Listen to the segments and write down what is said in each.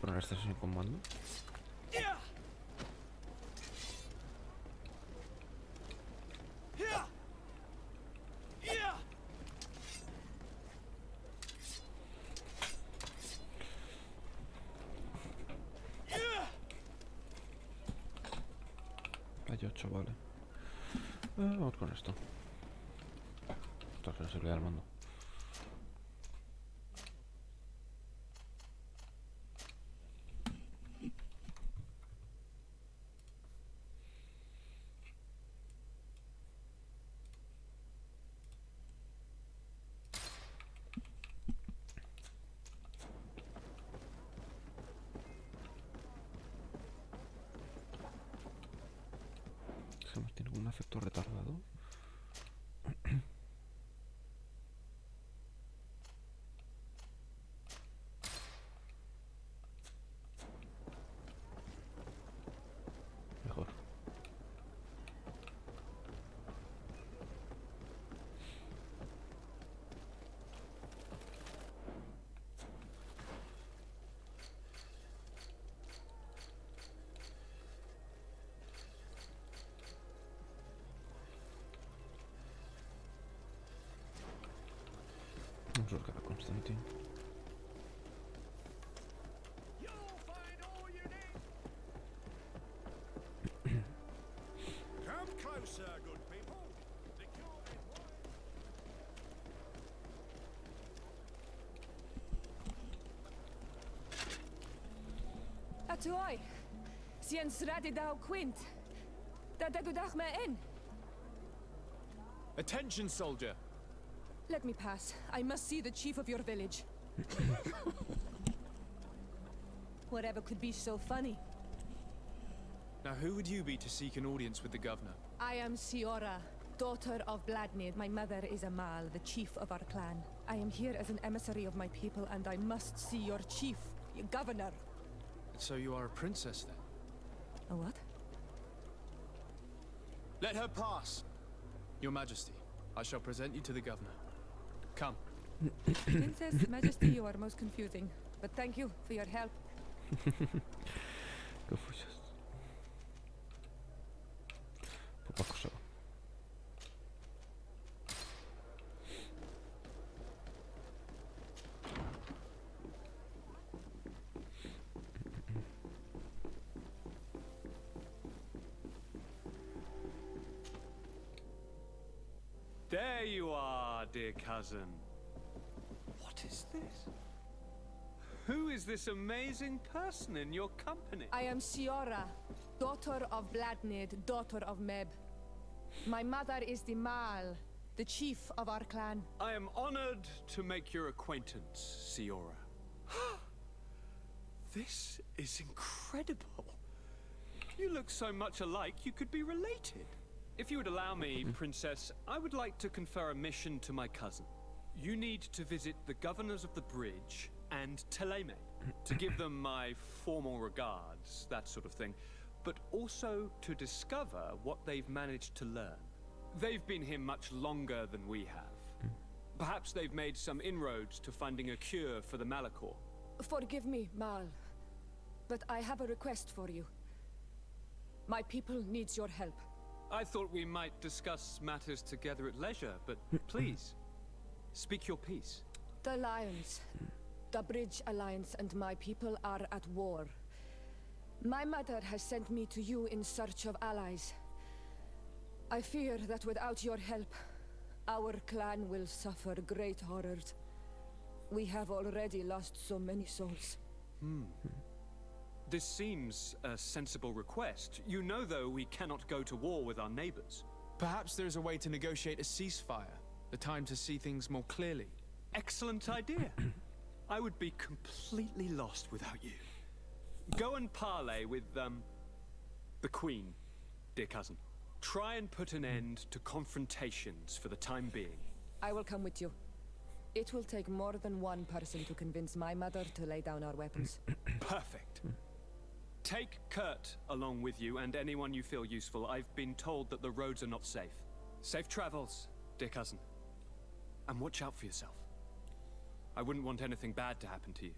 poner esta sesión con mando. Hay 8, vale. Vamos con esto. Ostras, que no se olvida el mando. ¿Tiene un efecto retardado? Mejor. Vamos a buscar a Constantine. Atoy, Siens Radidau Quint. Dadagudach me in. Attention, soldier! Let me pass. I must see the chief of your village. Whatever could be so funny? Now, who would you be to seek an audience with the governor? I am Siora, daughter of Bladnid. My mother is Amal, the chief of our clan. I am here as an emissary of my people, and I must see your chief, your governor. So you are a princess, then? A what? Let her pass! Your Majesty, I shall present you to the governor. Come. Princess, Majesty, you are most confusing. But thank you for your help. Confucius. Popaku trzeba. There you are, dear cousin. What is this? Who is this amazing person in your company? I am Siora, daughter of Bladnid, daughter of Meb. My mother is the Mal, the chief of our clan. I am honored to make your acquaintance, Siora. This is incredible. You look so much alike, you could be related. If you would allow me, Princess, I would like to confer a mission to my cousin. You need to visit the governors of the bridge and Teleme to give them my formal regards, that sort of thing, but also to discover what they've managed to learn. They've been here much longer than we have. Perhaps they've made some inroads to finding a cure for the Malachor. Forgive me, Mal, but I have a request for you. My people needs your help. I thought we might discuss matters together at leisure, but please, speak your piece. The Lions, the Bridge Alliance and my people are at war. My mother has sent me to you in search of allies. I fear that without your help, our clan will suffer great horrors. We have already lost so many souls. This seems a sensible request. You know, though, we cannot go to war with our neighbors. Perhaps there's a way to negotiate a ceasefire. The time to see things more clearly. Excellent idea. I would be completely lost without you. Go and parley with, the Queen, dear cousin. Try and put an end to confrontations for the time being. I will come with you. It will take more than one person to convince my mother to lay down our weapons. Perfect. Take Kurt along with you and anyone you feel useful. I've been told that the roads are not safe. Safe travels, dear cousin. And watch out for yourself. I wouldn't want anything bad to happen to you.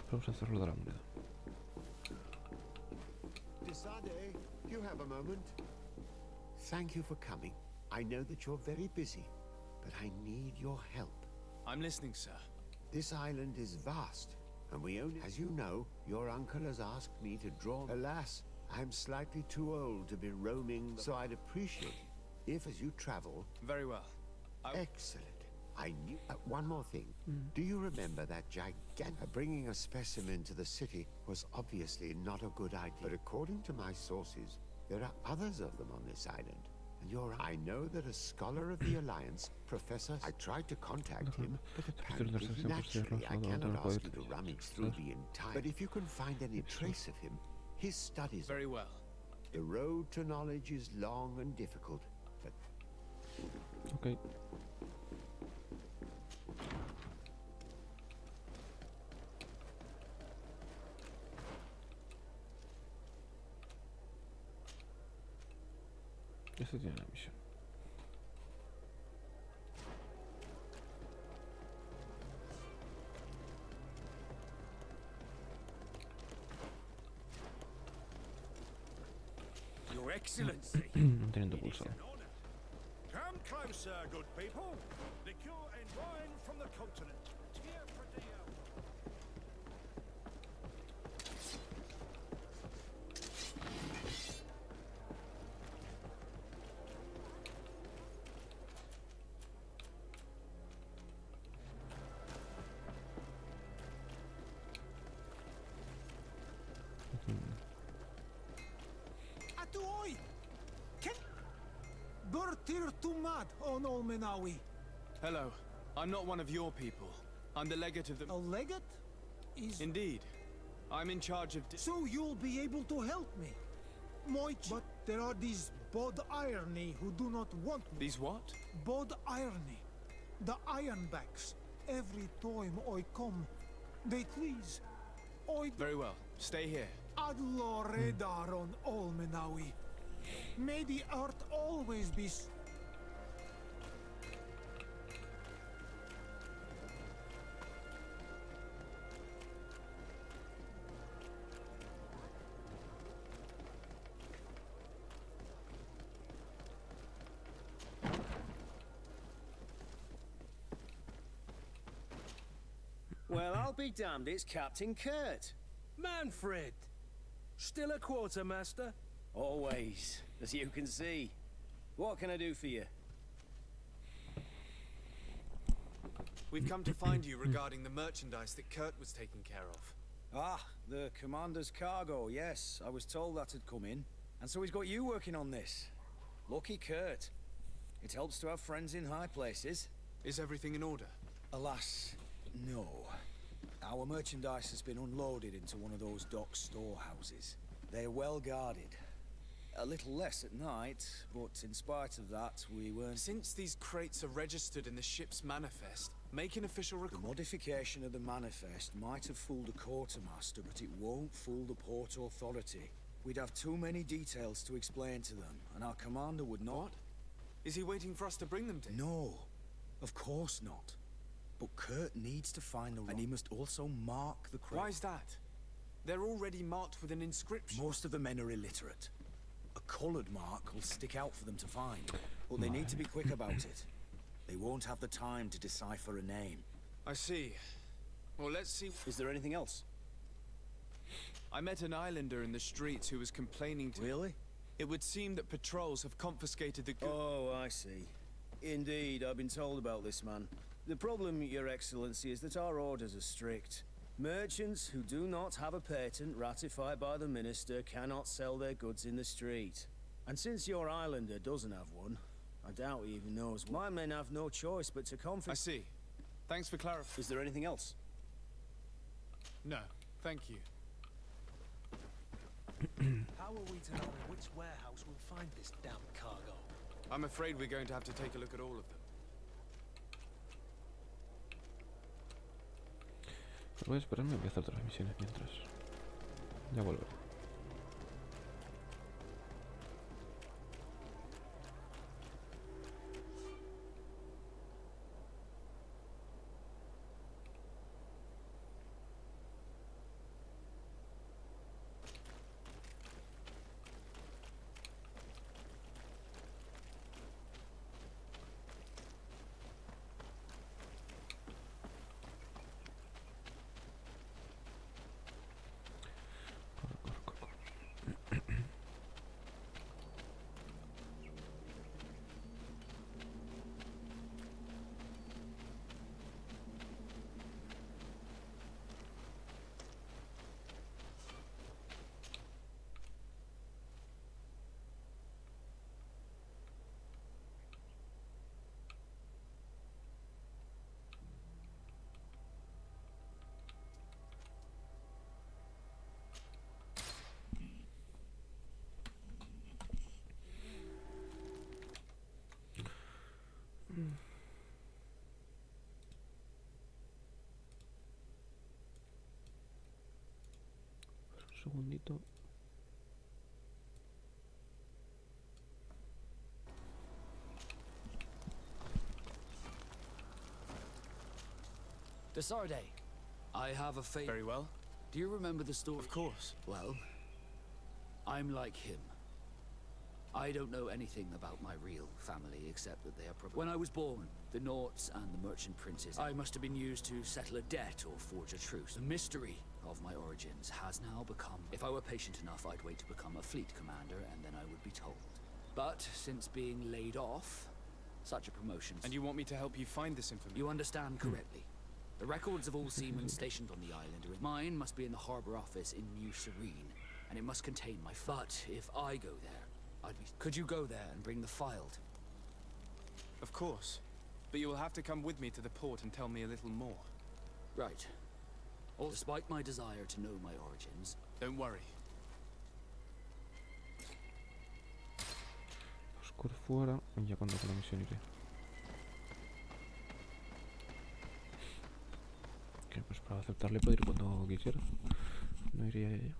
Pero usa cerrarlo de la moneda. Desade, do you have a moment? Thank you for coming. I know that you're very busy, but I need your help. I'm listening, sir. This island is vast, and we only... As you know, your uncle has asked me to draw... Alas, I'm slightly too old to be roaming, so I'd appreciate it if, as you travel... Very well. Excellent. I knew... one more thing. Do you remember that bringing a specimen to the city was obviously not a good idea. But according to my sources, there are others of them on this island. And I know that a scholar of the Alliance, Professor... I tried to contact him, but apparently... Naturally, I cannot ask you to rummage through the entire... But if you can find any trace of him, his studies... Very well. The road to knowledge is long and difficult, but... Ok. Eso tiene la misión. Your Excellency. Manteniendo pulsado. Come closer, good people. Liqueur and wine from the continent. Here for Dio. Atuoi! Ken Burtir Tumad on Olmenawi. Hello. I'm not one of your people. I'm the legate of the... A legate? Is... Indeed. I'm in charge of... So you'll be able to help me. But there are these Bod Irony who do not want me. These what? Bod Irony. The Ironbacks. Every time I come, they please. Very well. Stay here. Adlo Redar on Olmenawi. May the earth always be... Well, I'll be damned, it's Captain Kurt. Manfred. Still a quartermaster? Always, as you can see. What can I do for you? We've come to find you regarding the merchandise that Kurt was taking care of. Ah, the commander's cargo, yes. I was told that had come in. And so he's got you working on this. Lucky Kurt. It helps to have friends in high places. Is everything in order? Alas, no. Our merchandise has been unloaded into one of those dock storehouses. They're well guarded. A little less at night, but in spite of that, we weren't... Since these crates are registered in the ship's manifest, make an official The record. modification of the manifest might have fooled a quartermaster, but it won't fool the Port Authority. We'd have too many details to explain to them, and our commander would not... What? Is he waiting for us to bring them to him? No, of course not. But Kurt needs to find the... And he must also mark the crate. Why is that? They're already marked with an inscription. Most of the men are illiterate. A coloured mark will stick out for them to find. But they need to be quick about it. They won't have the time to decipher a name. I see. Well, let's see. Is there anything else? I met an islander in the streets who was complaining to... Really? It would seem that patrols have confiscated the goods. Oh, I see. Indeed, I've been told about this man. The problem, Your Excellency, is that our orders are strict. Merchants who do not have a patent ratified by the Minister cannot sell their goods in the street. And since your islander doesn't have one, I doubt he even knows. My men have no choice but to confiscate... I see. Thanks for clarifying. Is there anything else? No, thank you. How are we to know in which warehouse we'll find this damn cargo? I'm afraid we're going to have to take a look at all of them. Voy a esperarme, voy a hacer otras misiones mientras. Ya vuelvo. Un segundito. Desarde, I have a favor. Very well. Do you remember the story? Of course. Well, I'm like him. I don't know anything about my real family except that they are probably... When I was born, the Norts and the merchant princes, I must have been used to settle a debt or forge a truce. The mystery of my origins has now become... If I were patient enough, I'd wait to become a fleet commander and then I would be told. But since being laid off, such a promotion... And you want me to help you find this information? You understand correctly. The records of all seamen stationed on the island are... Mine must be in the harbor office in New Serene, and it must contain my... But if I go there, I'd be... Could you go there and bring the file to... Of course. But you will have to come with me to the port and tell me a little more. Right. Despite my desire to know my origins... Don't worry. Oscuro fuera y ya cuando con la misión iré. Que pues para aceptarle puedo ir cuando quisiera. No iría a ella.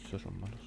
Esos son malos.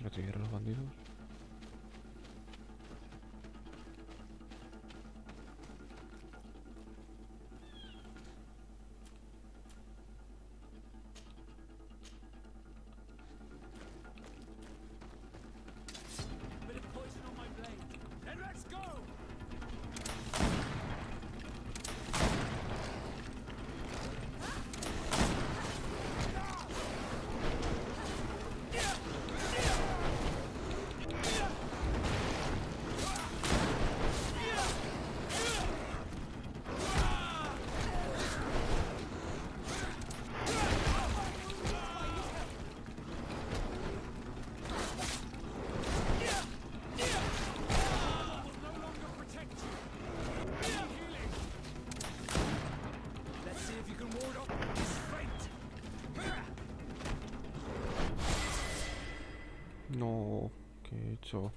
Quiero trigger a los bandidos. No, ¿qué he hecho?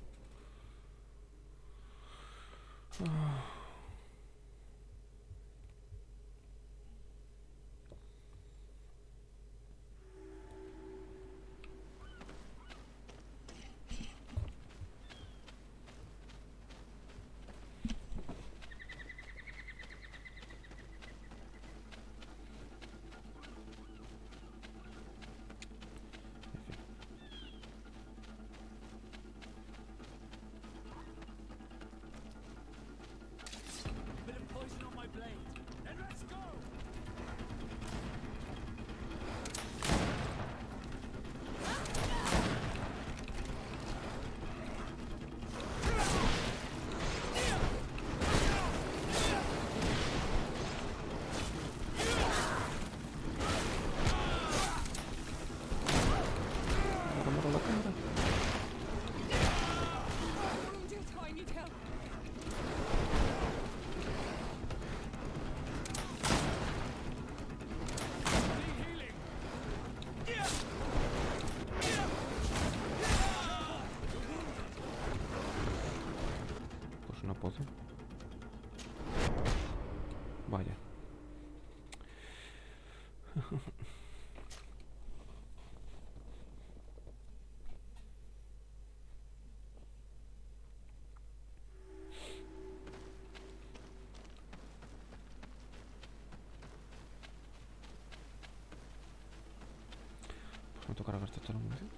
Pues me tocará gastar toda la munición.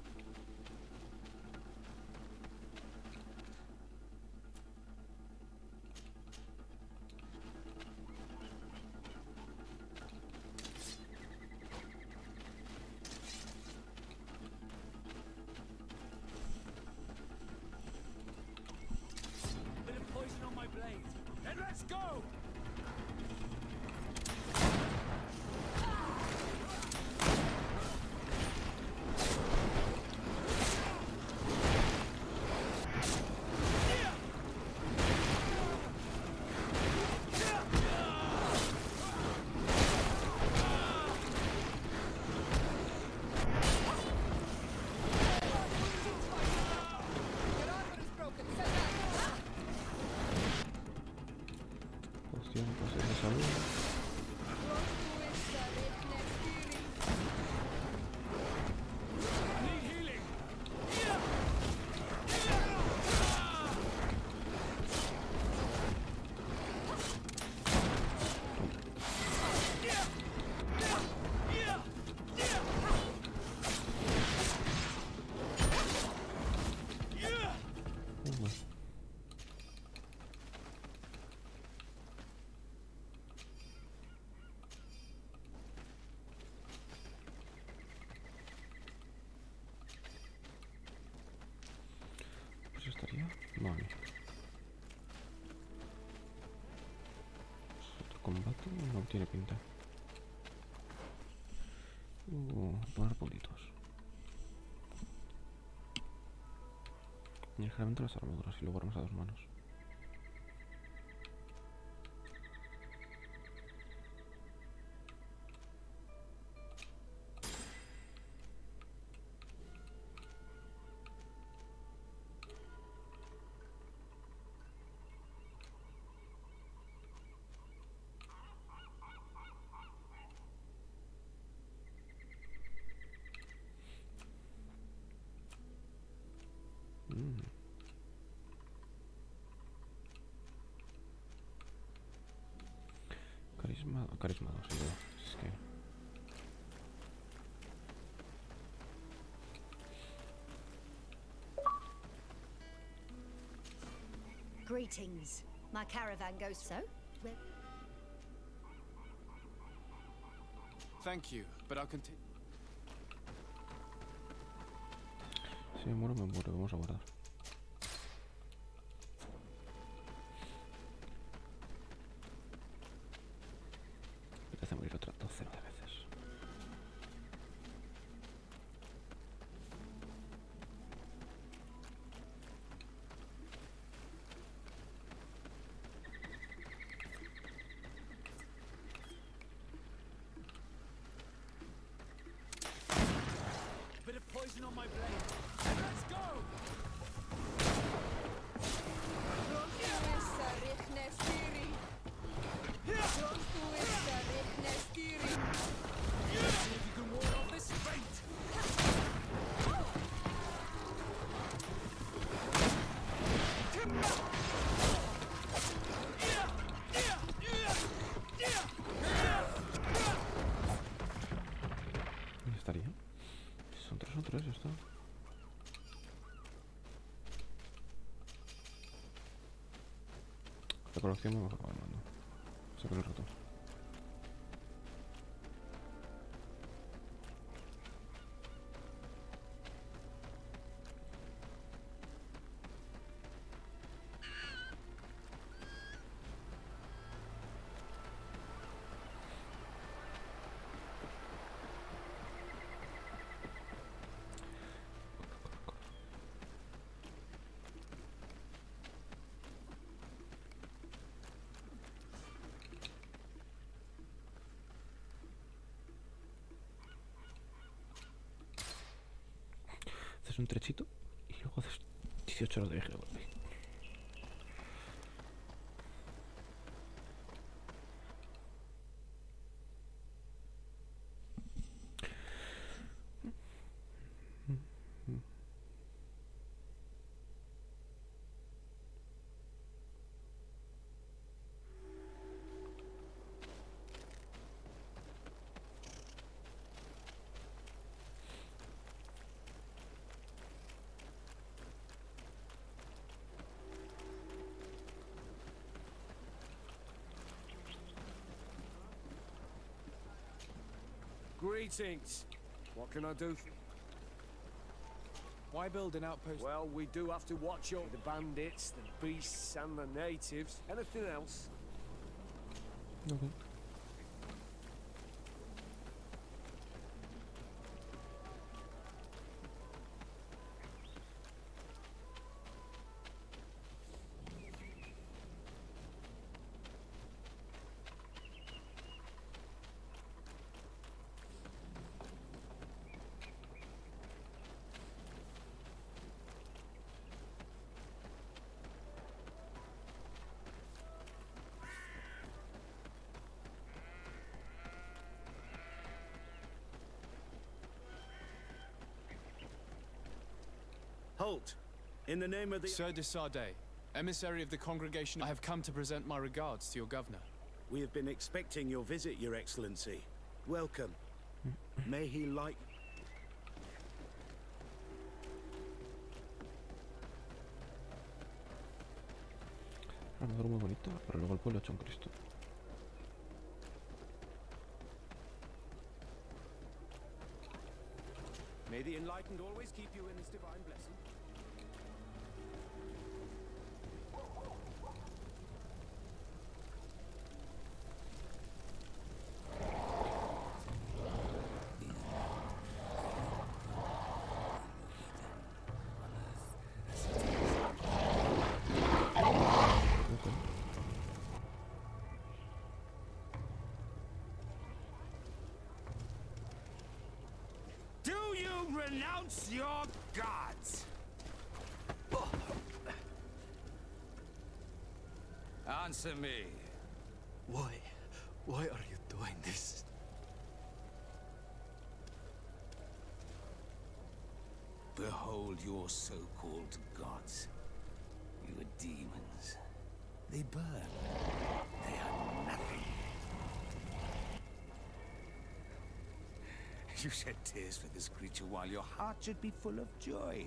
Bit of poison on my blade. Then let's go! Your armor is broken. Set that. Poción, poción de salud. I need healing! Uy. Pues estaría. Vale. Otro combate no tiene pinta. Poner puntitos. Y el generalmente las armaduras y luego armas a 2 manos. Carisma 2, sí, es que... Greetings. My caravan goes so. Thank you, but I'll continue. Si me muero, vamos a guardar. Me hace morir otra docena de veces. Bit of poison on my blade. Then let's go! See if you can ward off this fate! ¿Dónde estaría? Si son tres, ya está. La colección me va a acabar mando. Sacar el ratón. Haces un trechito y luego haces 18 horas de viaje de golpe. Greetings. What can I do? Why build an outpost? Well, we do have to watch out the bandits, the beasts, and the natives. Anything else? Okay. Halt! In the name of the... Sir de Sardet, emissary of the congregation, I have come to present my regards to your governor. We have been expecting your visit, Your Excellency. Welcome. May he like... Armadura muy bonita, pero luego el pueblo hecho un Cristo. May the enlightened always keep you in his divine blessing. Do you renounce your gods? Answer me. Why are you doing this? Behold your so-called gods. You are demons. They burn. They are nothing. You shed tears for this creature while your heart should be full of joy.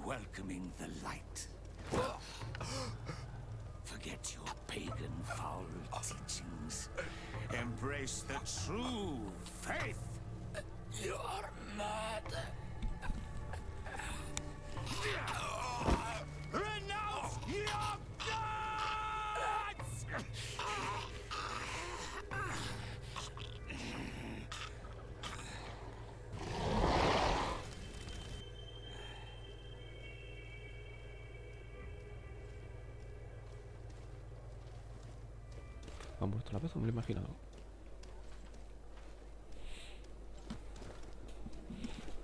Welcoming the light. Forget your pagan foul teachings. Embrace the true faith. You are mad. Renounce your gods! ¿Han puesto la vez o me lo he imaginado?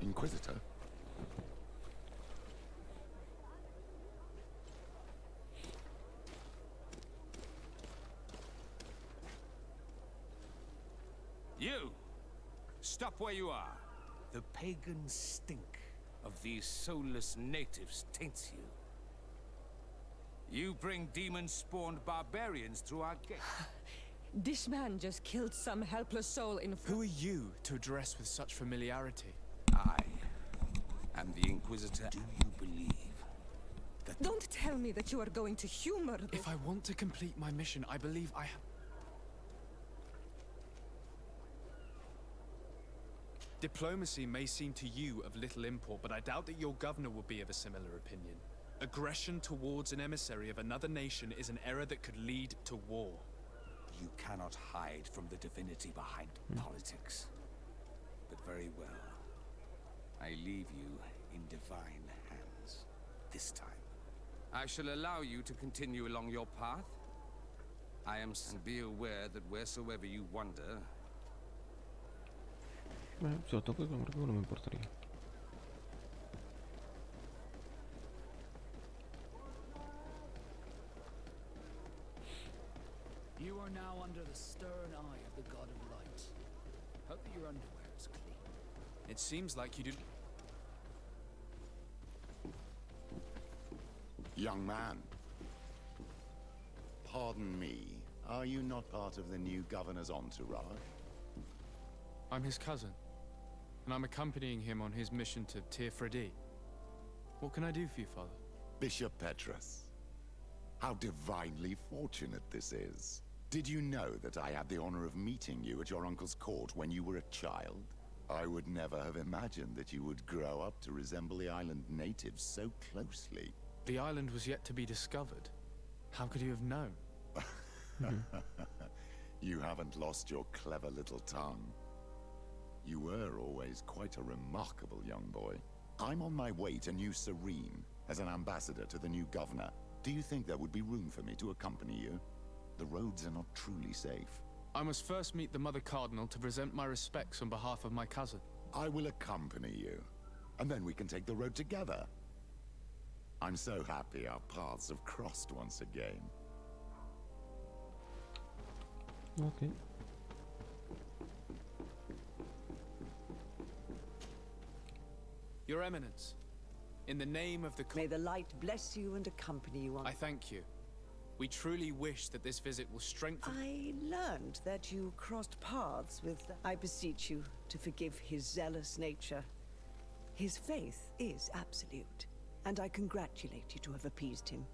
Inquisitor? You! Stop where you are. The pagan stink of these soulless natives taints you. You bring demon-spawned barbarians through our gates. This man just killed some helpless soul in... Who are you to address with such familiarity? I am the Inquisitor. Do you believe that... Don't tell me that you are going to humor the... If I want to complete my mission, I believe I have... Diplomacy may seem to you of little import, but I doubt that your governor will be of a similar opinion. Aggression towards an emissary of another nation is an error that could lead to war. You cannot hide from the divinity behind politics. But very well. I leave you in divine hands. This time. I shall allow you to continue along your path. And be aware that wheresoever you wander... Si lo toco, creo que no me importaría. You are now under the stern eye of the God of Light. Hope that your underwear is clean. It seems like you do... Young man. Pardon me. Are you not part of the new governor's entourage? I'm his cousin, and I'm accompanying him on his mission to Tir-Fredi. What can I do for you, Father? Bishop Petrus. How divinely fortunate this is. Did you know that I had the honor of meeting you at your uncle's court when you were a child? I would never have imagined that you would grow up to resemble the island natives so closely. The island was yet to be discovered. How could you have known? You haven't lost your clever little tongue. You were always quite a remarkable young boy. I'm on my way to New Serene as an ambassador to the new governor. Do you think there would be room for me to accompany you? The roads are not truly safe. I must first meet the Mother Cardinal to present my respects on behalf of my cousin. I will accompany you, and then we can take the road together. I'm so happy our paths have crossed once again. Okay. Your Eminence, in the name of the... May the light bless you and accompany you on... I thank you. We truly wish that this visit will strengthen... I learned that you crossed paths with... I beseech you to forgive his zealous nature. His faith is absolute, and I congratulate you to have appeased him.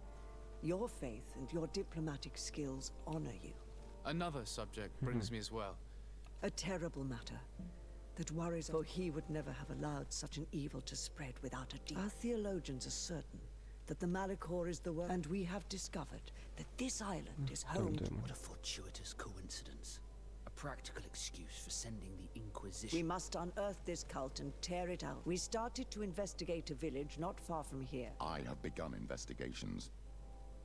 Your faith and your diplomatic skills honor you. Another subject brings me as well. A terrible matter that worries, for he would never have allowed such an evil to spread without a deed. Our theologians are certain that the Malachor is the work, and we have discovered that this island is home to... What a fortuitous coincidence. A practical excuse for sending the Inquisition. We must unearth this cult and tear it out. We started to investigate a village not far from here. I have begun investigations,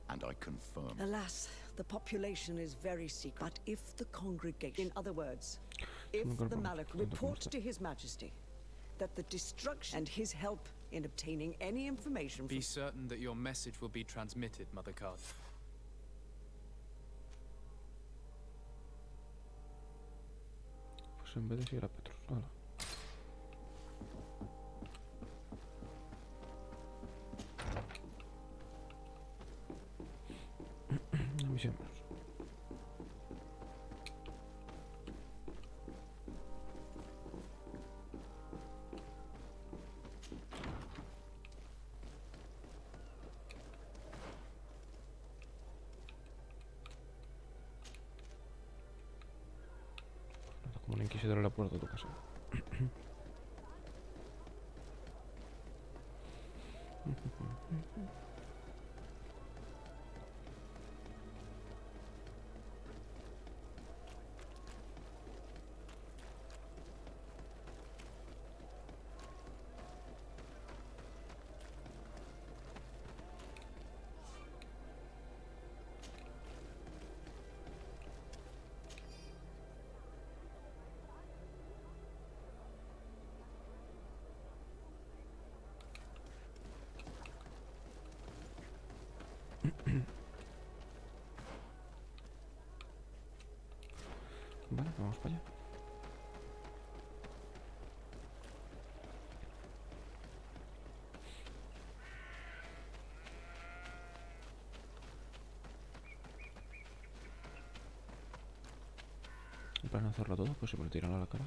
and I confirm... Alas, the population is very secret. But if the congregation... In other words, if the Malak reports to His Majesty that the destruction and his help in obtaining any information... Be certain that your message will be transmitted, Mother Cardinal. Pues en vez de seguir a Petrus, hala. Misión menos. Como un inquisidor a la puerta de tu casa. Vale, vamos para allá. Y para no hacerlo todo, pues se me lo tiran a la cara.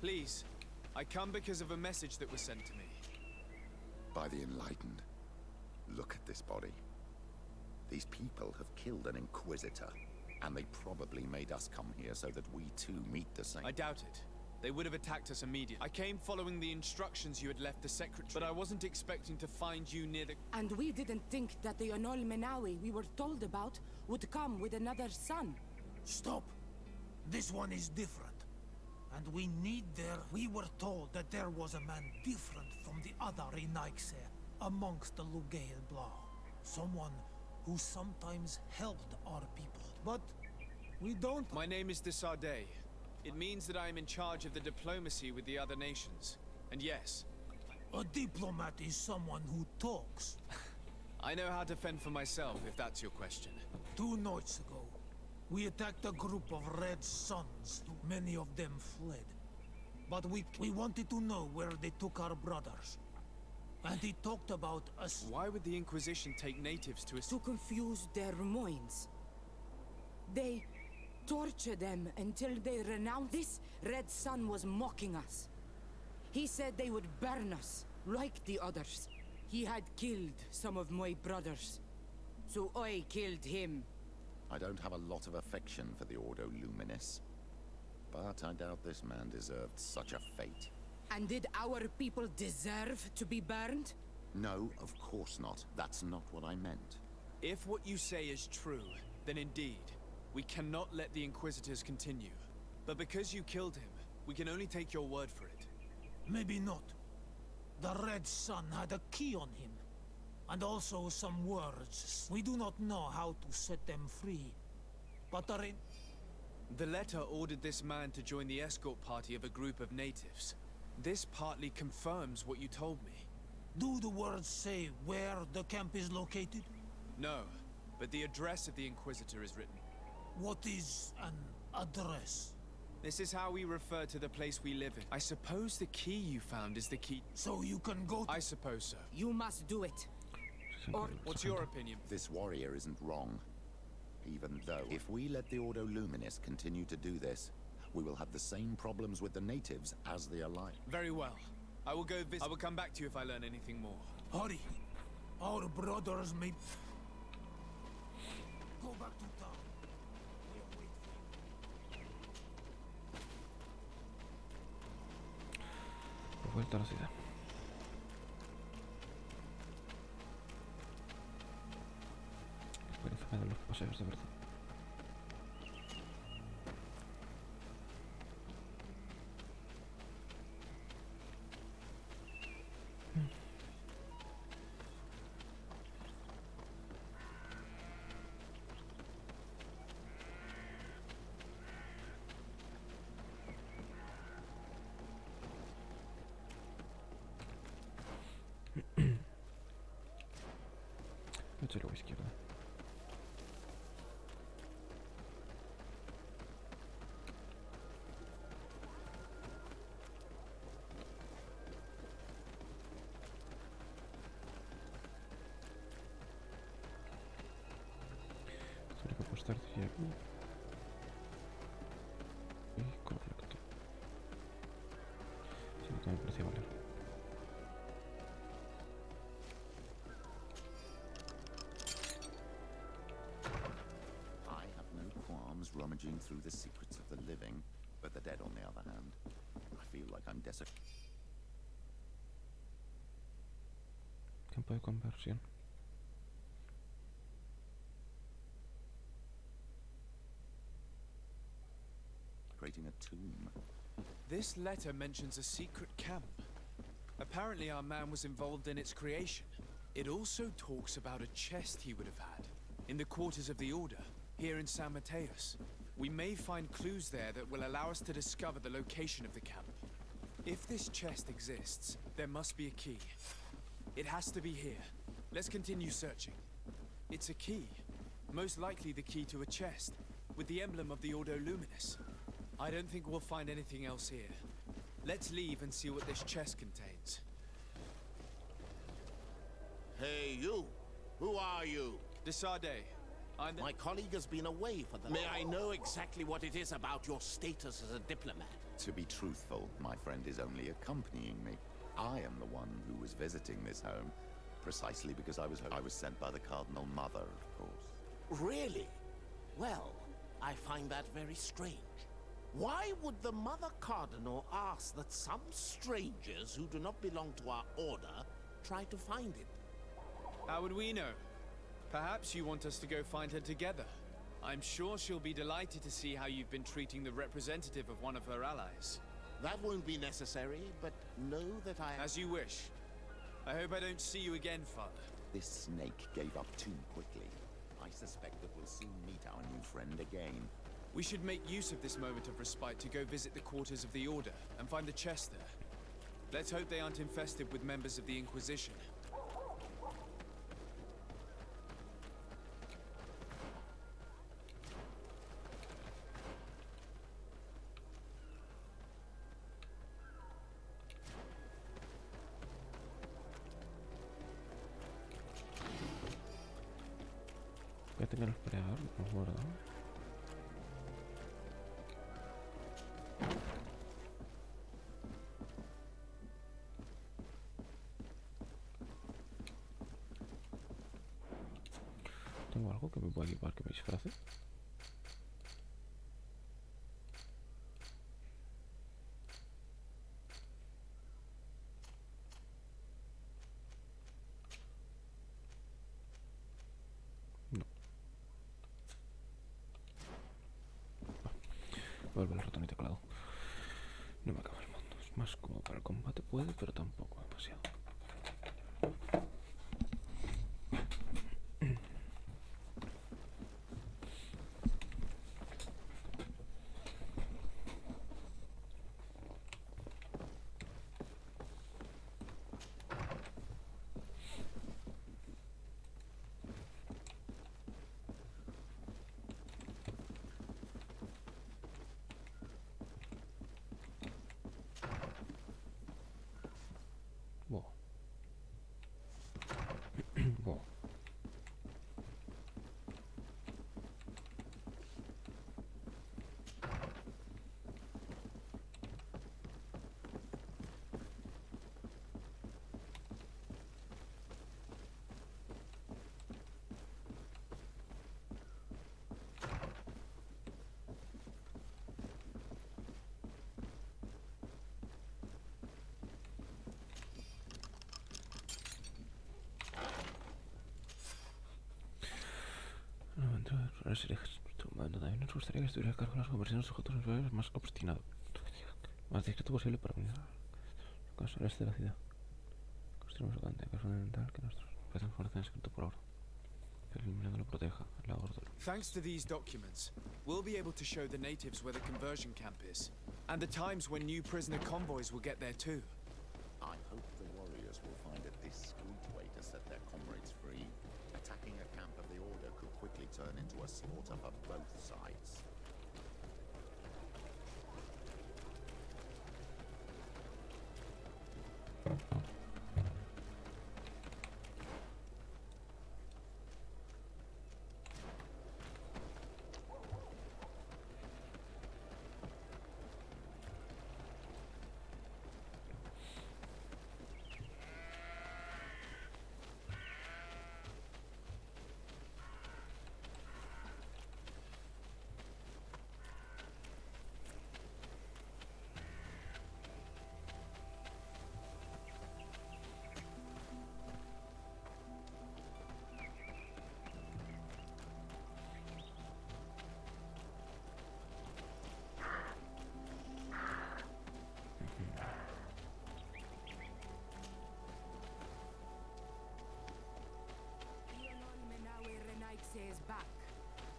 Please, I come because of a message that was sent to me. By the enlightened. Look at this body. These people have killed an Inquisitor, and they probably made us come here so that we too meet the same... I doubt it. They would have attacked us immediately. I came following the instructions you had left the Secretary, but I wasn't expecting to find you near the... And we didn't think that the Anol Menawi we were told about would come with another son. Stop! This one is different. And we need there... We were told that there was a man different from the other Renaikse amongst the Lugael Blau. Someone who sometimes helped our people. But we don't... My name is Desardet. It means that I am in charge of the diplomacy with the other nations. And yes... A diplomat is someone who talks. I know how to fend for myself, if that's your question. 2 nights ago, we attacked a group of Red Suns. Many of them fled. But we wanted to know where they took our brothers. And he talked about us. Why would the Inquisition take natives to To confuse their minds. They torture them until they renounce. This Red Sun was mocking us. He said they would burn us, like the others. He had killed some of my brothers, so I killed him. I don't have a lot of affection for the Ordo Luminis, but I doubt this man deserved such a fate. And did our people deserve to be burned? No, of course not. That's not what I meant. If what you say is true, then indeed, we cannot let the Inquisitors continue. But because you killed him, we can only take your word for it. Maybe not. The Red Sun had a key on him. And also some words. We do not know how to set them free. But the letter ordered this man to join the escort party of a group of natives. This partly confirms what you told me. Do the words say where the camp is located? No, but the address of the Inquisitor is written. What is an address? This is how we refer to the place we live in. I suppose the key you found is the key. So you can go I suppose so. You must do it. Or what's your opinion? This warrior isn't wrong. Even though, if we let the Ordo Luminis continue to do this, we will have the same problems with the natives as the Alliance. Very well. I will go visit. I will come back to you if I learn anything more. Hurry. Our brothers may... Go back to town. We'll wait for you. Pues vuelta a la ciudad. Esperanza me dan los paseos, de verdad. Echo luego izquierda. Tengo que apostar de aquí. Y correcto. Si no, también parecía valer. Rummaging through the secrets of the living, but the dead on the other hand. I feel like I'm Campo de conversión. creating a tomb. This letter mentions a secret camp. Apparently our man was involved in its creation. It also talks about a chest he would have had in the quarters of the Order. Here in San Mateus. We may find clues there that will allow us to discover the location of the camp. If this chest exists, there must be a key. It has to be here. Let's continue searching. It's a key. Most likely the key to a chest, with the emblem of the Ordo Luminis. I don't think we'll find anything else here. Let's leave and see what this chest contains. Hey, you! Who are you? Desade. My colleague has been away for the... May I know exactly what it is about your status as a diplomat? To be truthful, my friend is only accompanying me. I am the one who was visiting this home, precisely because I was sent by the Cardinal Mother, of course. Really? Well, I find that very strange. Why would the Mother Cardinal ask that some strangers who do not belong to our order try to find it? How would we know? Perhaps you want us to go find her together. I'm sure she'll be delighted to see how you've been treating the representative of one of her allies. That won't be necessary, but know that I... As you wish. I hope I don't see you again, Father. This snake gave up too quickly. I suspect that we'll soon meet our new friend again. We should make use of this moment of respite to go visit the quarters of the Order and find the chest there. Let's hope they aren't infested with members of the Inquisition. Ya tengo el esperador, no me acuerdo. ¿Tengo algo que me pueda equipar que me disfrace? No. Vuelve el ratón y teclado. No me acaba el mando. Es más como para el combate puede, pero tampoco demasiado. Wow. Wow. También nos gustaría que estuviera a cargo de las conversiones de objetos visuales más obstinado, más discreto posible para unir el este de la ciudad. Construimos vacante, que es fundamental que nuestros países formación en secreto por ahora. Que el eliminado lo proteja, el labor del... Thanks to these documents, we'll be able to show the natives where the conversion camp is, and the times when new prisoner convoys will get there too. I hope the warriors will find a discreet way to set their comrades free. Attacking a camp of the Order could quickly turn into a slaughter for both sides.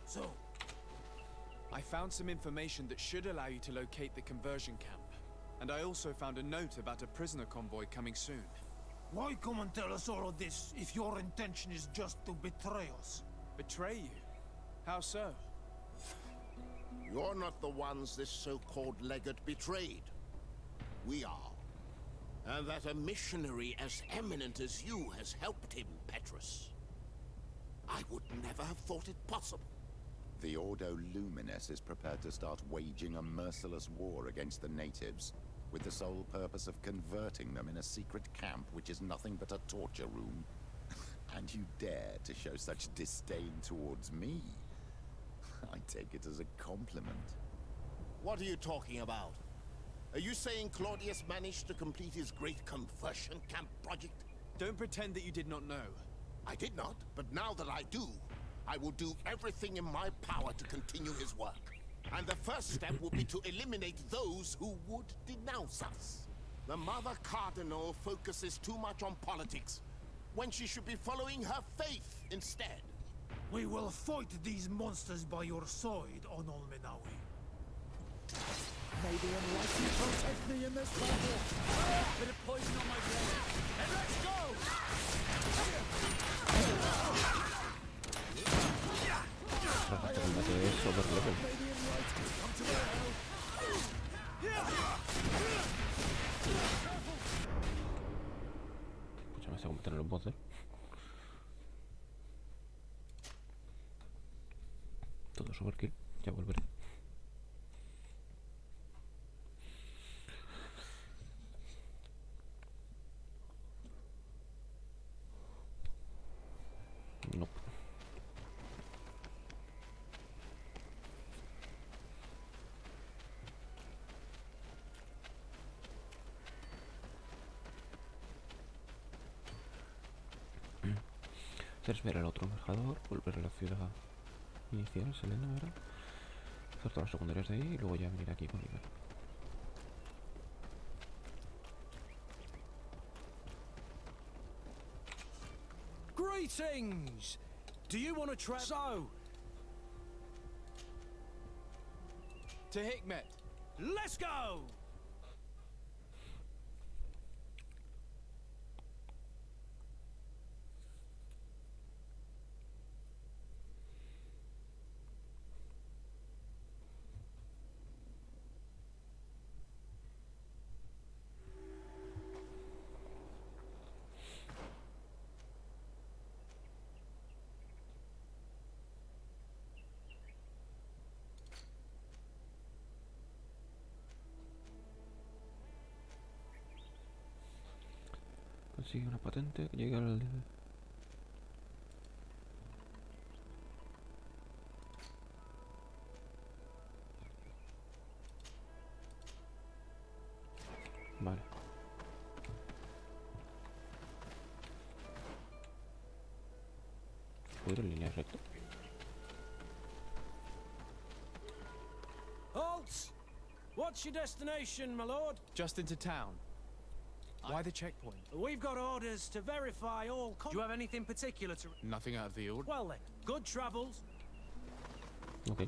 So, I found some information that should allow you to locate the conversion camp. And I also found a note about a prisoner convoy coming soon. Why come and tell us all of this if your intention is just to betray us? Betray you? How so? You're not the ones this so-called legate betrayed. We are. And that a missionary as eminent as you has helped him, Petrus. I would never have thought it possible. The Ordo Luminis is prepared to start waging a merciless war against the natives, with the sole purpose of converting them in a secret camp which is nothing but a torture room. And you dare to show such disdain towards me? I take it as a compliment. What are you talking about? Are you saying Claudius managed to complete his great conversion camp project? Don't pretend that you did not know. I did not, but now that I do, I will do everything in my power to continue his work. And the first step will be to eliminate those who would denounce us. The Mother Cardinal focuses too much on politics, when she should be following her faith instead. We will fight these monsters by your side, Onol Menawi. May the Enlightened protect me in this battle! Bit of poison on my blade, and let's go! El combate es over level. Escúchame, este combate no lo puedo hacer. overkill. Ya volveré. No. Hacer ver al otro embajador, volver a la ciudad inicial, Selena, ¿verdad? Hacer todas las secundarias de ahí y luego ya venir aquí con nivel. Greetings! Do you want to try? So, To Hikmet. let's go! Consigue una patente que llegue al... Vale. ¿Puedo ir en línea recta? Halt! What's your destination, my lord? Just into town. Why the checkpoint? We've got orders to verify all. Do you have anything particular to? Nothing out of the order. Well then, good travels. Ok.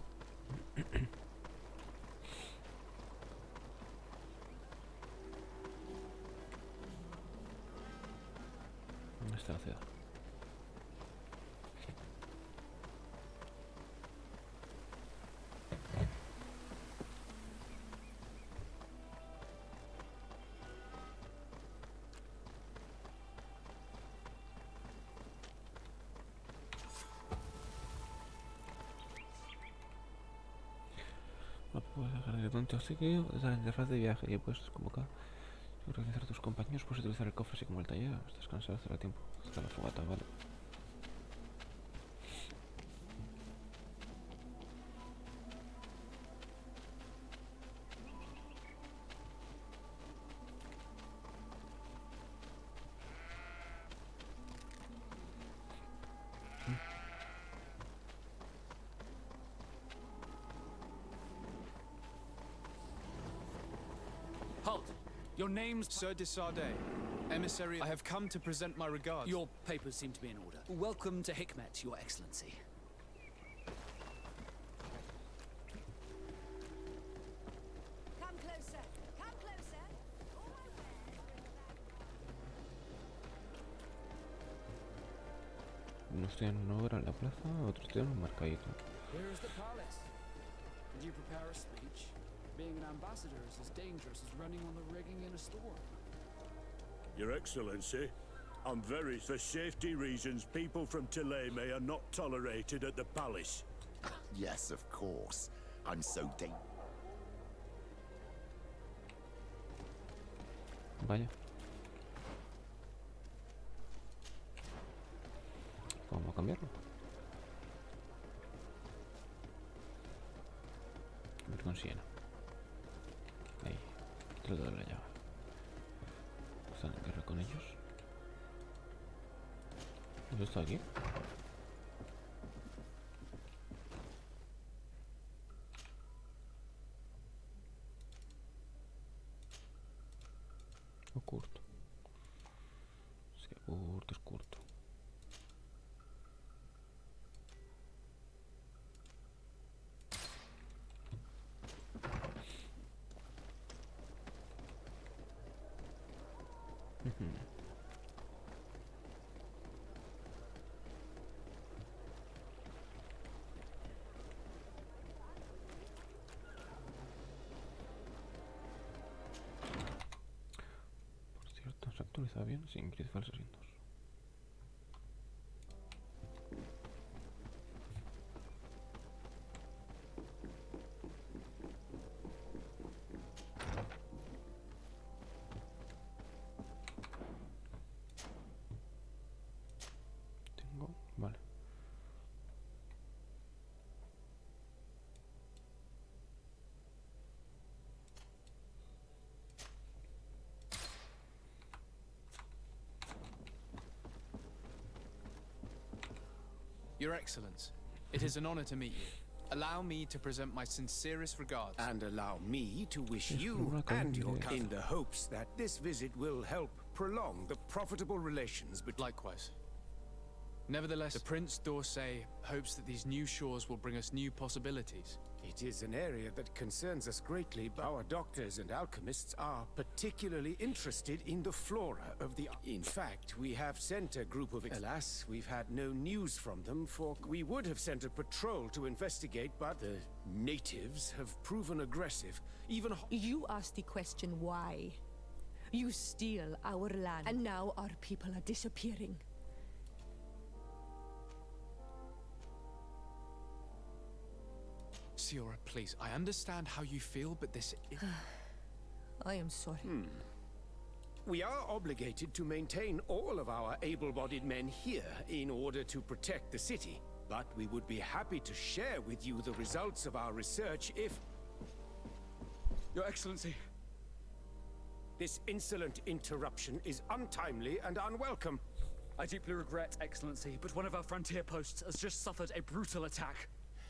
¿Dónde está la ciudad? No puedes dejar de tonto, así que desde la interfaz de viaje y puedes convocar y organizar a tus compañeros. Puedes utilizar el cofre así como el taller. Estás cansado, hacerá tiempo. Hasta la fogata, vale. Halt! Your name's Sir de Sardet, emissary. I have come to present my regards. Your papers seem to be in order. Welcome to Hikmet, Your Excellency. Come closer. Come closer. Uno estoy en una hora en la plaza, otro estoy en un mercadito. Here is the palace. Did you prepare a speech? Being an ambassador is as dangerous as running on the rigging in a storm. Your Excellency, I'm very... For safety reasons, people from Tileme are not tolerated at the palace. Yes, of course. I'm so Vaya. Vamos a cambiarlo. A ver con Siena. Ahí. Trato de la llave. ¿Están en guerra con ellos? ¿Eso está aquí? O curto. Es que curto es curto. Por cierto, se actualiza bien sin Greedfall Sesion 2. Your Excellence, it is an honor to meet you. Allow me to present my sincerest regards. And allow me to wish you and your cousin in the hopes that this visit will help prolong the profitable relations between... Likewise. Nevertheless, the Prince d'Orsay hopes that these new shores will bring us new possibilities. It is an area that concerns us greatly, but our doctors and alchemists are particularly interested in the flora of the... In fact, we have sent a group of... Alas, we've had no news from them, for we would have sent a patrol to investigate, but the natives have proven aggressive, even... You asked the question why. You steal our land, and now our people are disappearing. Siora, please, I understand how you feel, but this is... I am sorry. We are obligated to maintain all of our able-bodied men here in order to protect the city. But we would be happy to share with you the results of our research if... Your Excellency. This insolent interruption is untimely and unwelcome. I deeply regret, Excellency, but one of our frontier posts has just suffered a brutal attack.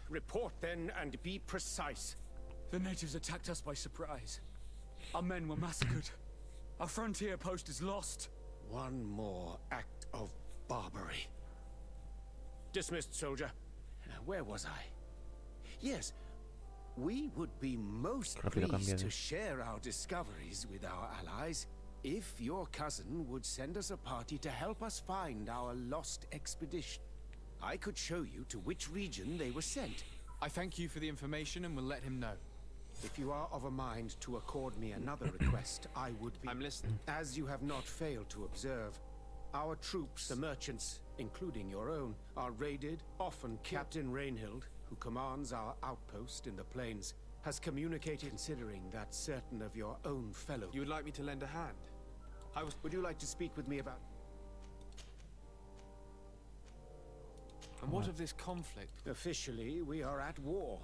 Report then and be precise. The natives attacked us by surprise. Our men were massacred. Our frontier post is lost. One more act of barbary. Dismissed, soldier. Where was I? Yes, we would be most pleased to share our discoveries with our allies if your cousin would send us a party to help us find our lost expedition. I could show you to which region they were sent. I thank you for the information and will let him know. If you are of a mind to accord me another request, I would be... I'm listening. As you have not failed to observe, our troops, the merchants, including your own, are raided, often. Captain Rainhild, who commands our outpost in the plains, has communicated considering that certain of your own fellow... You would like me to lend a hand? Would you like to speak with me about... And what of this conflict? Officially, we are at war.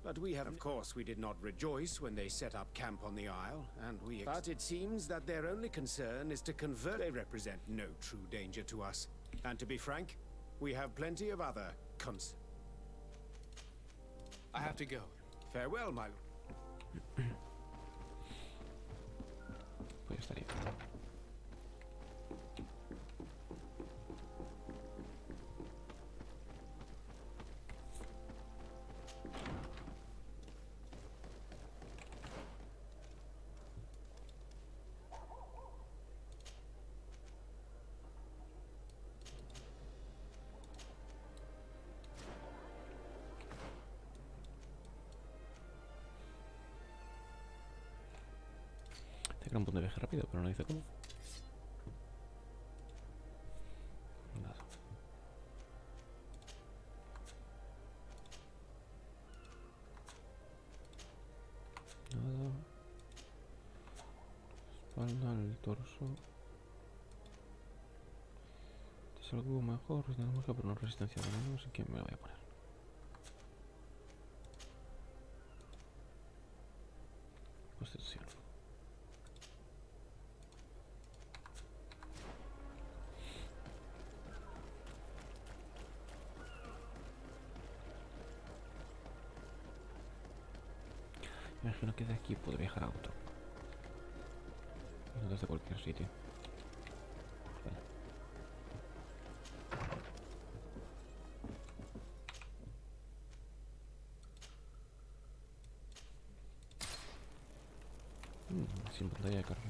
But we have... Of course, we did not rejoice when they set up camp on the Isle, and we... But it seems that their only concern is to convert... They represent no true danger to us. And to be frank, we have plenty of other cons... I have to go. Farewell, my... Pues estaría. Era un punto de viaje rápido, pero no dice cómo. Nada. Nada. Espalda, el torso. Es algo mejor, resistencia música, pero no resistencia a veneno, así que me lo voy a poner. Constitución. Imagino que de aquí puedo viajar a otro. No desde cualquier sitio. Vale. Sin pantalla de carga.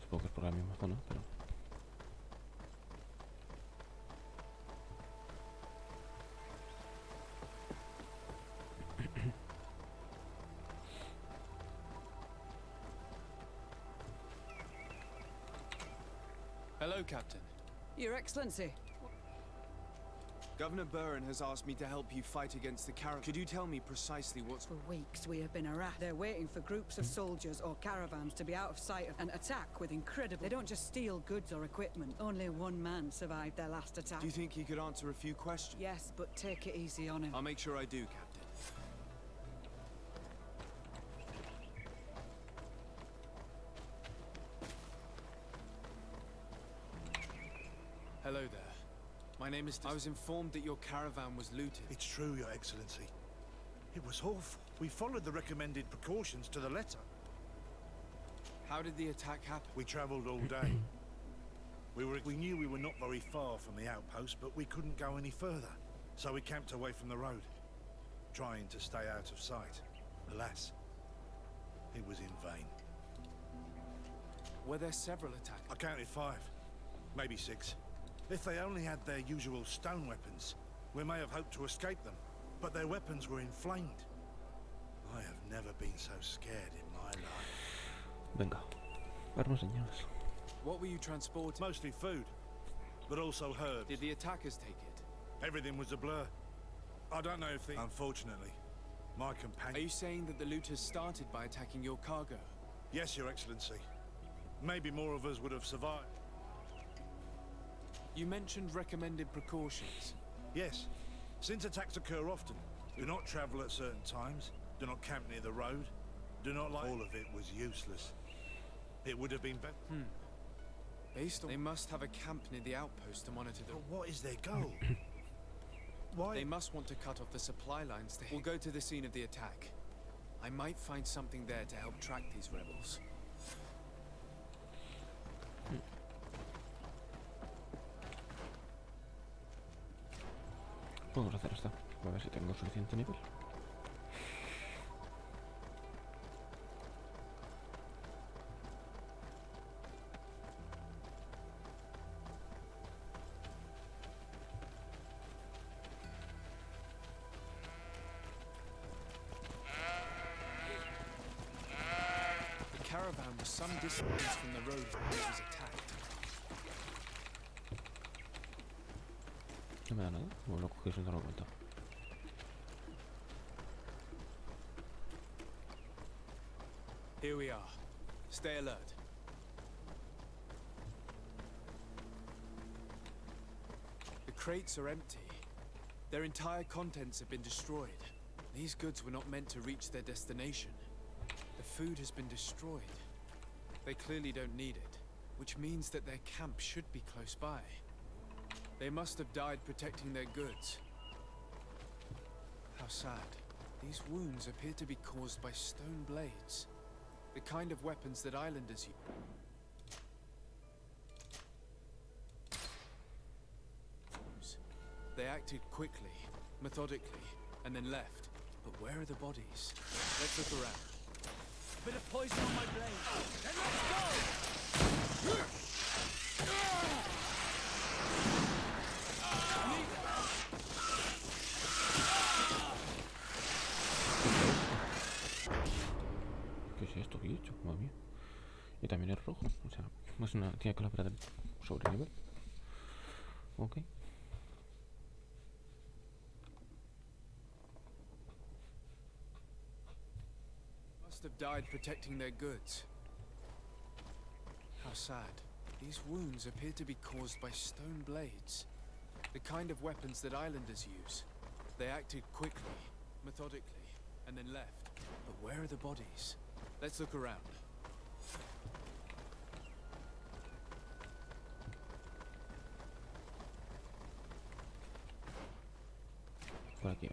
Supongo que es por la misma zona, pero... Hello, Captain. Your Excellency. Governor Burren has asked me to help you fight against the caravan. Could you tell me precisely what's... For weeks we have been harassed. They're waiting for groups of soldiers or caravans to be out of sight and attack with incredible... They don't just steal goods or equipment. Only one man survived their last attack. Do you think he could answer a few questions? Yes, but take it easy on him. I'll make sure I do, Captain. Hello there. My My name is... I was informed that your caravan was looted. It's true, Your Excellency. It was awful. We followed the recommended precautions to the letter. How did the attack happen? We traveled all day. We knew we were not very far from the outpost, but we couldn't go any further. So we camped away from the road, trying to stay out of sight. Alas, it was in vain. Were there several attacks? I counted 5, maybe 6. If they only had their usual stone weapons, we may have hoped to escape them. But their weapons were inflamed. I have never been so scared in my life. Venga, armas dañadas. What were you transporting? Mostly food, but also herbs. Did the attackers take it? Everything was a blur. I don't know if the... Unfortunately, my companion... Are you saying that the looters started by attacking your cargo? Yes, Your Excellency. Maybe more of us would have survived. You mentioned recommended precautions. Yes. Since attacks occur often, do not travel at certain times, do not camp near the road, do not like... All of it was useless. It would have been better. Based on... They must have a camp near the outpost to monitor the... But what is their goal? Why? They must want to cut off the supply lines. We'll go to the scene of the attack. I might find something there to help track these rebels. Vamos a hacer esto. A ver si tengo suficiente nivel. The caravan was some distance from the road where it was attacked. No me da nada. Bueno, lo cogí sin darme cuenta. Here we are. Stay alert. The crates are empty. Their entire contents have been destroyed. These goods were not meant to reach their destination. The food has been destroyed. They clearly don't need it, which means that their camp should be close by. They must have died protecting their goods. How sad. These wounds appear to be caused by stone blades. The kind of weapons that islanders use. They acted quickly, methodically, and then left. But where are the bodies? Let's look around. Bit of poison on my blade. Then let's go! ¿Qué es esto que he hecho? Madre mía. Y también es rojo. O sea, es una tía que la verdad sobre nivel. Ok. Must have died protecting their goods. How sad. These wounds appear to be caused by stone blades. The kind of weapons that islanders use. They acted quickly, methodically, and then left. But where are the bodies? Let's look around. Por aquí.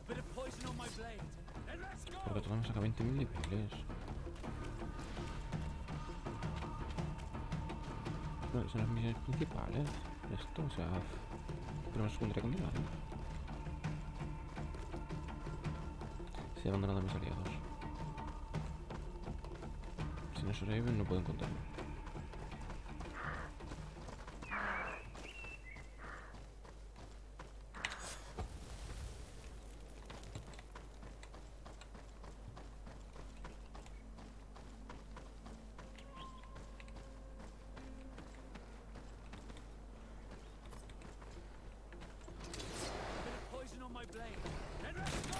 Bit of poison on my blade. Then let's go! Porque todavía me saca 20.000 niveles. No, son las misiones principales. Esto, o sea... Pero me supondría que me vale. Se ha abandonado a mis aliados. Si no sobreviven, no pueden contarme. Poison on my blade. Then let's go!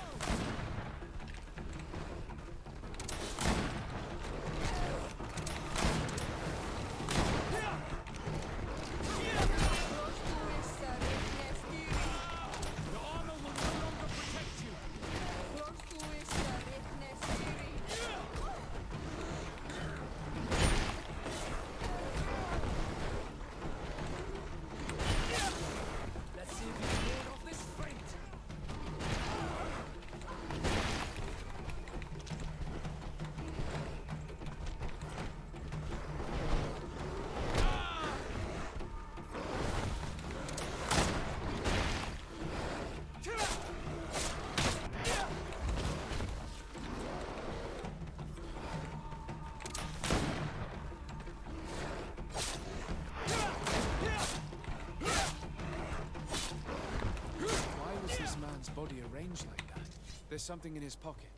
man's body arranged like that. There's something in his pocket.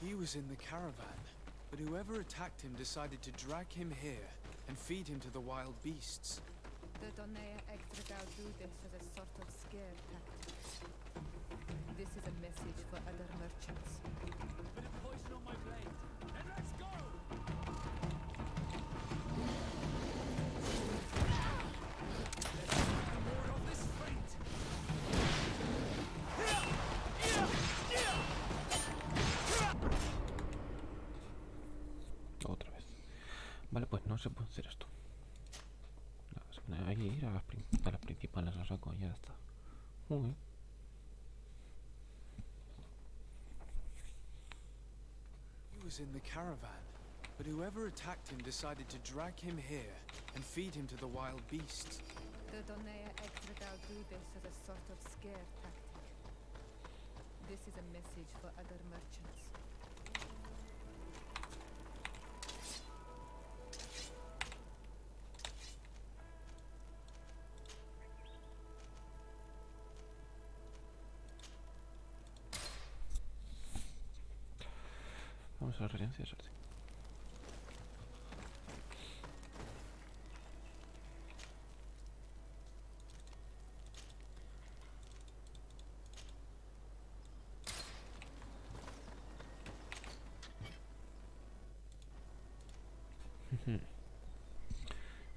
He was in the caravan, but whoever attacked him decided to drag him here and feed him to the wild beasts. The Donea Extrigal do this as a sort of scare tactic. This is a message for other merchants. Bit of poison on my blade. And let's go! More of this fate! Otra vez. Vale, pues no se puede hacer esto. Ahí ir a las principales, las saco y ya está. Muy bien. He was in the caravan, but whoever attacked him decided to drag him here and feed him to the wild beasts. The Donea Extrigal do this as a sort of scare tactic. This is a message for other merchants. Vamos a la referencia de suerte.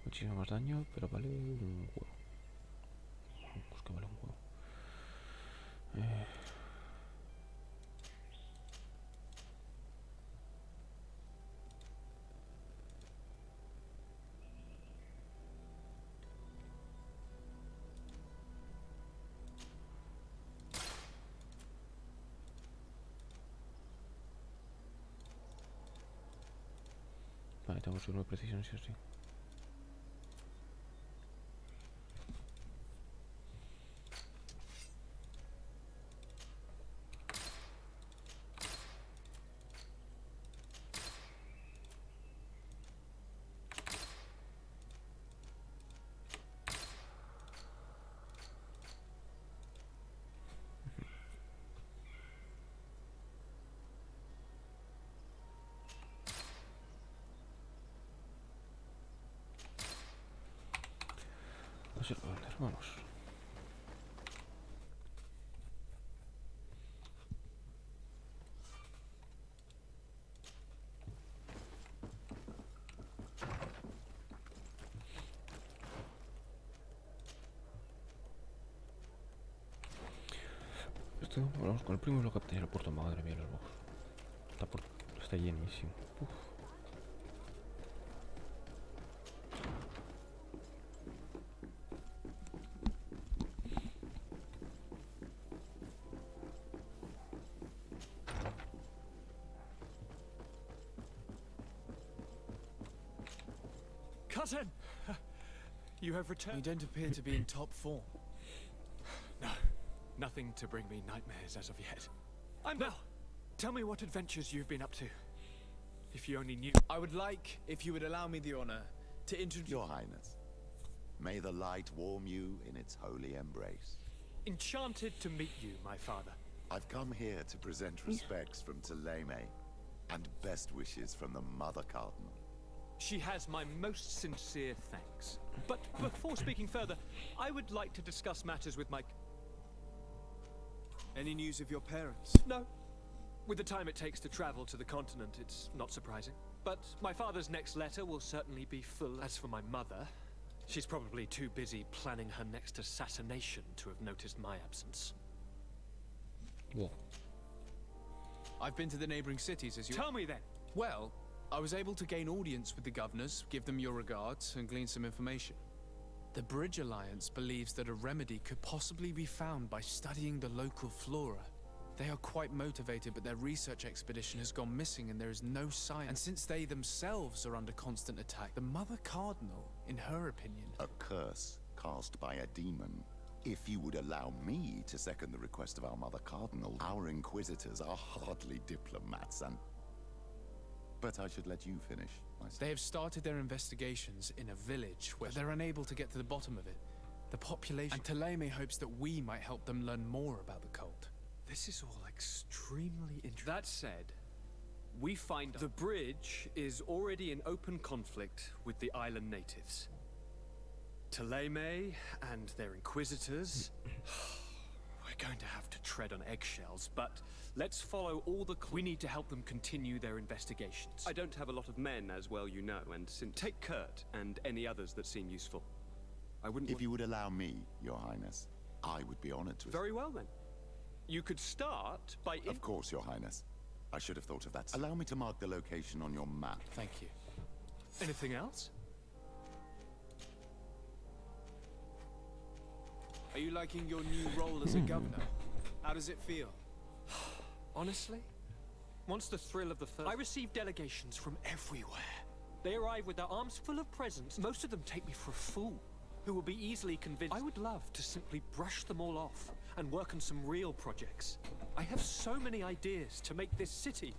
Muchísimo más daño, pero vale un huevo. Pues que vale un huevo. Vale, tengo su precisión, sí o sí. Vamos. Esto, vamos con el primo y lo capté en el puerto. Madre mía, los bojos. Está llenísimo. Uf. Cousin! You have returned. You don't appear to be in top form. No, nothing to bring me nightmares as of yet. Now, tell me what adventures you've been up to. If you only knew. I would like, if you would allow me the honor, to introduce... Your Highness, may the light warm you in its holy embrace. Enchanted to meet you, my father. I've come here to present respects from Thélème and best wishes from the Mother Cardinal. She has my most sincere thanks. But before speaking further, I would like to discuss matters with my... Any news of your parents? No. With the time it takes to travel to the continent, it's not surprising. But my father's next letter will certainly be full. As for my mother, she's probably too busy planning her next assassination to have noticed my absence. Whoa. I've been to the neighboring cities as you... Tell me then! Well, I was able to gain audience with the governors, give them your regards, and glean some information. The Bridge Alliance believes that a remedy could possibly be found by studying the local flora. They are quite motivated, but their research expedition has gone missing and there is no sign. And since they themselves are under constant attack, the Mother Cardinal, in her opinion... A curse cast by a demon If you would allow me to second the request of our Mother Cardinal, our Inquisitors are hardly diplomats and... But I should let you finish. They have started their investigations in a village where they're unable to get to the bottom of it. The population... And Thélème hopes that we might help them learn more about the cult. This is all extremely interesting. That said, we find the bridge is already in open conflict with the island natives. Thélème and their Inquisitors... We're going to have to tread on eggshells, but let's follow all the... We need to help them continue their investigations. I don't have a lot of men, as well you know, and take Kurt and any others that seem useful. I wouldn't... If you would allow me, Your Highness, I would be honored to... Very well, then. You could start by... Of course, Your Highness. I should have thought of that. Allow me to mark the location on your map. Thank you. Anything else? Are you liking your new role as a governor? How does it feel? Honestly? Once the thrill of the first... I receive delegations from everywhere. They arrive with their arms full of presents. Most of them take me for a fool, who will be easily convinced. I would love to simply brush them all off and work on some real projects. I have so many ideas to make this city.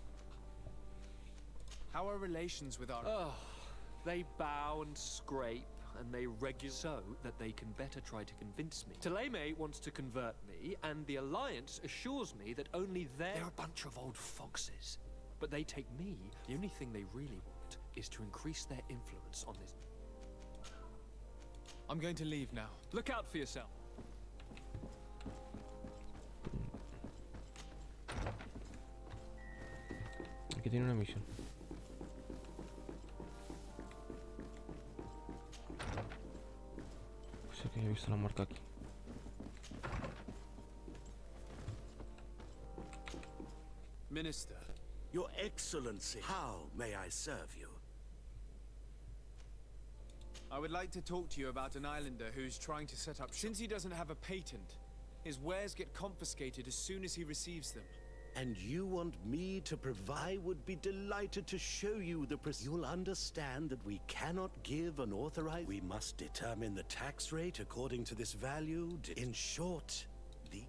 How are relations with our... They bow and scrape, and they regulate so that they can better try to convince me. Thélème wants to convert me, and the Alliance assures me that only they're a bunch of old foxes. But they take me. The only thing they really want is to increase their influence on this. I'm going to leave now. Look out for yourself. Aquí tiene una misión. Sé que he visto la marca aquí. Minister. Your Excellency, how may I serve you? I would like to talk to you about an islander who's trying to set up... Since he doesn't have a patent, his wares get confiscated as soon as he receives them. And you want me to provide? I would be delighted to show you the... You'll understand that we cannot give an authorized... We must determine the tax rate according to this value. In short, the...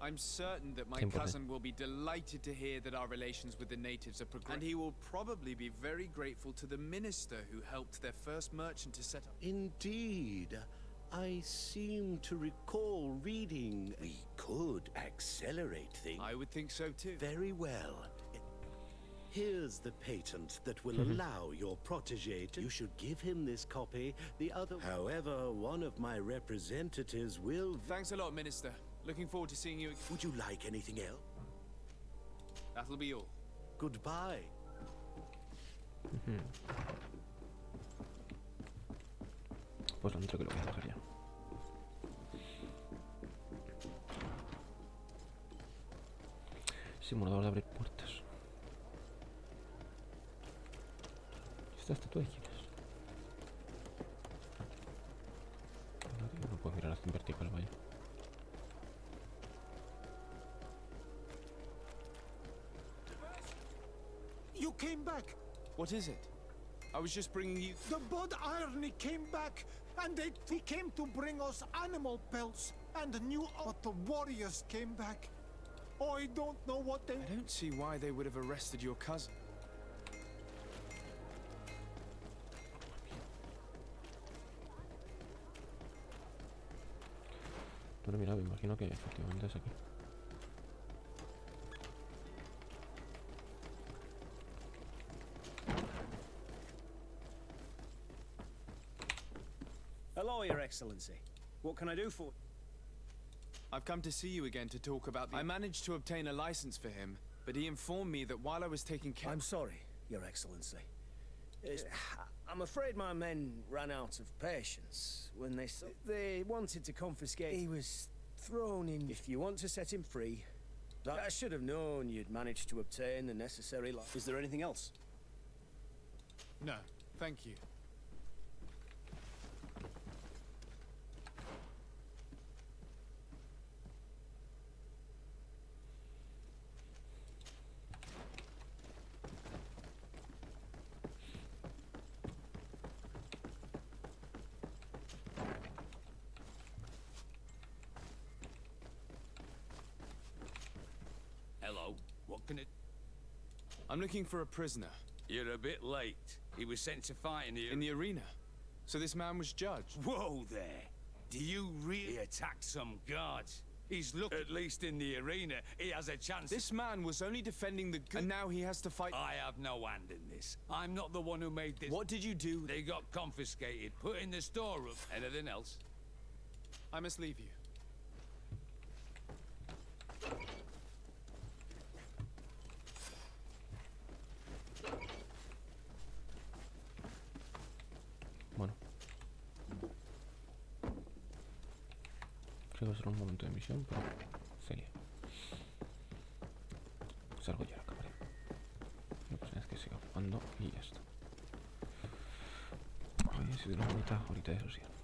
I'm certain that my cousin will be delighted to hear that our relations with the natives are progressing. And he will probably be very grateful to the minister who helped their first merchant to set up... Indeed. I seem to recall reading we could accelerate things. I would think so too. Very well. Here's the patent that will allow your protege to... You should give him this copy. The other... However, one of my representatives will... Thanks a lot, Minister. Looking forward to seeing you. Would you like anything else? That'll be all. Goodbye. Pues dentro que lo voy a dejar ya. Simulador de abrir puertas. ¿Esta estatua de quién es? No puedo mirar hasta en vertical, vaya. You came back. What is it? I was just bringing you... The Bud Irony came back, and he came to bring us animal pelts and new... But the warriors came back. Oh, I don't know what they... I don't see why they would have arrested your cousin. Bueno, mira, me imagino que efectivamente es aquí. Hello, Your Excellency. What can I do for... I've come to see you again to talk about the... I managed to obtain a license for him, but he informed me that while I was taking care... I'm sorry, Your Excellency. I'm afraid my men ran out of patience when they wanted to confiscate... He was thrown in... If you want to set him free... I should have known you'd managed to obtain the necessary... Is there anything else? No, thank you. Can it... I'm looking for a prisoner. You're a bit late. He was sent to fight in the arena. So this man was judged. Whoa there! Do you really attack some guards? He's looking... At least in the arena, he has a chance... This man was only defending the good... And now he has to fight... I have no hand in this. I'm not the one who made this... What did you do? They got confiscated, put in the storeroom. Anything else? I must leave you. Bueno. Creo que será un momento de misión, pero Celia. Salgo yo a la cámara. La próxima vez que siga jugando y ya está. Ay, ha sido una bonita horita de Sesion.